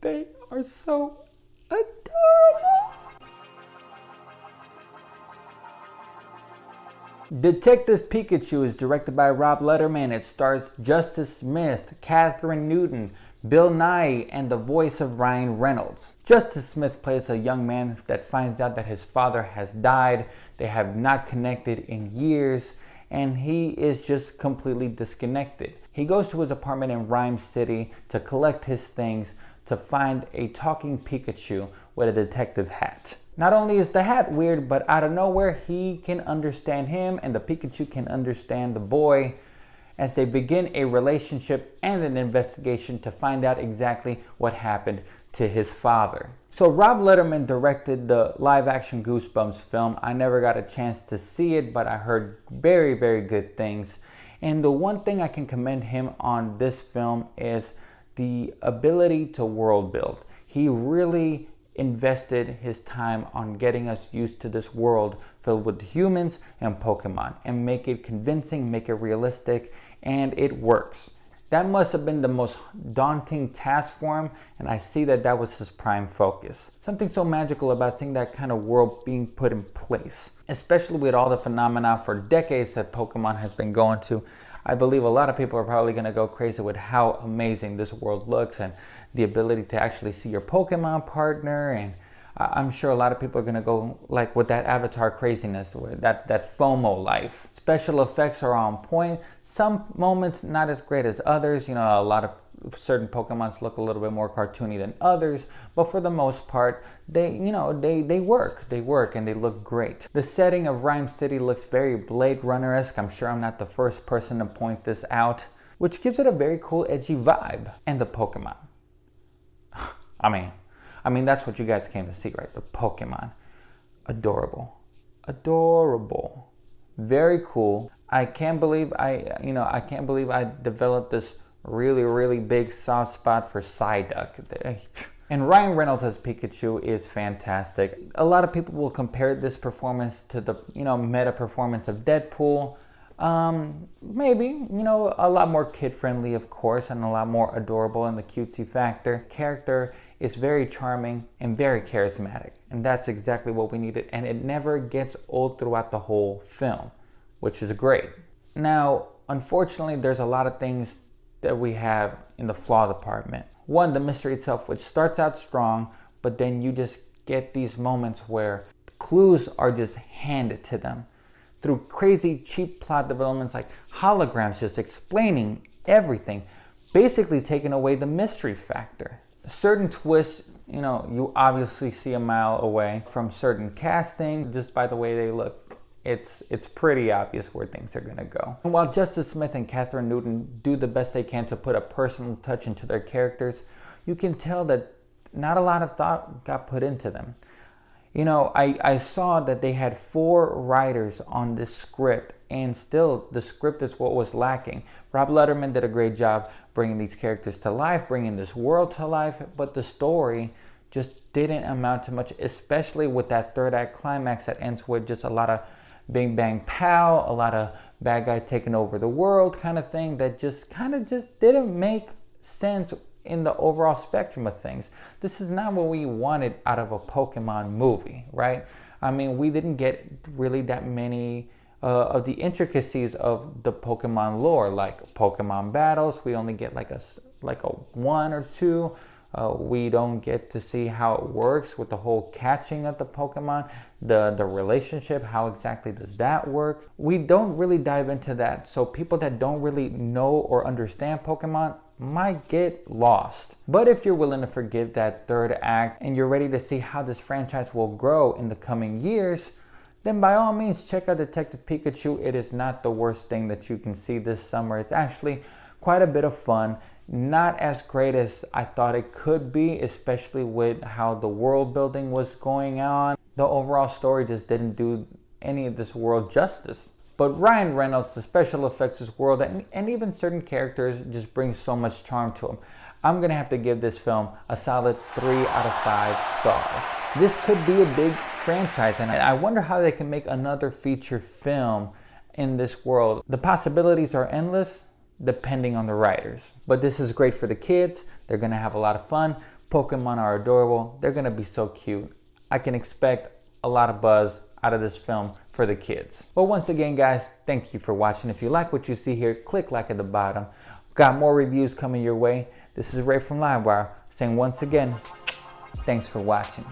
They are so adorable. Detective Pikachu is directed by Rob Letterman. It stars Justice Smith, Catherine Newton, Bill Nye, and the voice of Ryan Reynolds. Justice Smith plays a young man that finds out that his father has died. They have not connected in years, and he is just completely disconnected. He goes to his apartment in Rhyme City to collect his things to find a talking Pikachu with a detective hat. Not only is the hat weird, but out of nowhere, he can understand him and the Pikachu can understand the boy as they begin a relationship and an investigation to find out exactly what happened to his father. So Rob Letterman directed the live-action Goosebumps film. I never got a chance to see it, but I heard very, very good things. And the one thing I can commend him on this film is the ability to world build. He really invested his time on getting us used to this world filled with humans and Pokemon and make it convincing, make it realistic, and it works. That must have been the most daunting task for him, and I see that that was his prime focus. Something so magical about seeing that kind of world being put in place, especially with all the phenomena for decades that Pokemon has been going to. I believe a lot of people are probably going to go crazy with how amazing this world looks and the ability to actually see your Pokemon partner. And I'm sure a lot of people are going to go like with that Avatar craziness, that FOMO life. Special effects are on point. Some moments not as great as others. You know, a lot of certain Pokemons look a little bit more cartoony than others, but for the most part, they work and they look great. The setting of Rhyme City looks very Blade Runner-esque. I'm sure I'm not the first person to point this out, which gives it a very cool, edgy vibe. And the Pokemon. I mean, that's what you guys came to see, right? The Pokemon. Adorable. Adorable. Very cool. I can't believe I developed this really big soft spot for Psyduck. And Ryan Reynolds as Pikachu is fantastic. A lot of people will compare this performance to the meta performance of Deadpool. Maybe, a lot more kid-friendly, of course, and a lot more adorable in the cutesy factor. Character is very charming and very charismatic, and that's exactly what we needed, and it never gets old throughout the whole film, which is great. Now, unfortunately, there's a lot of things that we have in the flaw department. One, the mystery itself, which starts out strong, but then you just get these moments where clues are just handed to them through crazy cheap plot developments like holograms just explaining everything, basically taking away the mystery factor. Certain twists, you obviously see a mile away from certain casting just by the way they look. It's pretty obvious where things are gonna go. And while Justice Smith and Catherine Newton do the best they can to put a personal touch into their characters, you can tell that not a lot of thought got put into them. I saw that they had 4 writers on this script, and still the script is what was lacking. Rob Letterman did a great job bringing these characters to life, bringing this world to life, but the story just didn't amount to much, especially with that third act climax that ends with just a lot of bing bang pow, a lot of bad guy taking over the world kind of thing that just didn't make sense in the overall spectrum of things. This is not what we wanted out of a Pokemon movie, right? I mean, we didn't get really that many of the intricacies of the Pokemon lore, like Pokemon battles. We only get like a 1 or 2. We don't get to see how it works with the whole catching of the Pokemon, the relationship, how exactly does that work? We don't really dive into that, so people that don't really know or understand Pokemon might get lost. But if you're willing to forgive that third act and you're ready to see how this franchise will grow in the coming years, then by all means check out Detective Pikachu. It is not the worst thing that you can see this summer. It's actually quite a bit of fun. Not as great as I thought it could be, especially with how the world building was going on. The overall story just didn't do any of this world justice. But Ryan Reynolds, the special effects, his world, and even certain characters just bring so much charm to him. I'm gonna have to give this film a solid 3 out of 5 stars. This could be a big franchise, and I wonder how they can make another feature film in this world. The possibilities are endless, depending on the writers. But this is great for the kids. They're gonna have a lot of fun. Pokemon are adorable. They're gonna be so cute. I can expect a lot of buzz out of this film for the kids. Well, once again, guys, thank you for watching. If you like what you see here, click like at the bottom. Got more reviews coming your way. This is Ray from LiveWire saying once again, thanks for watching.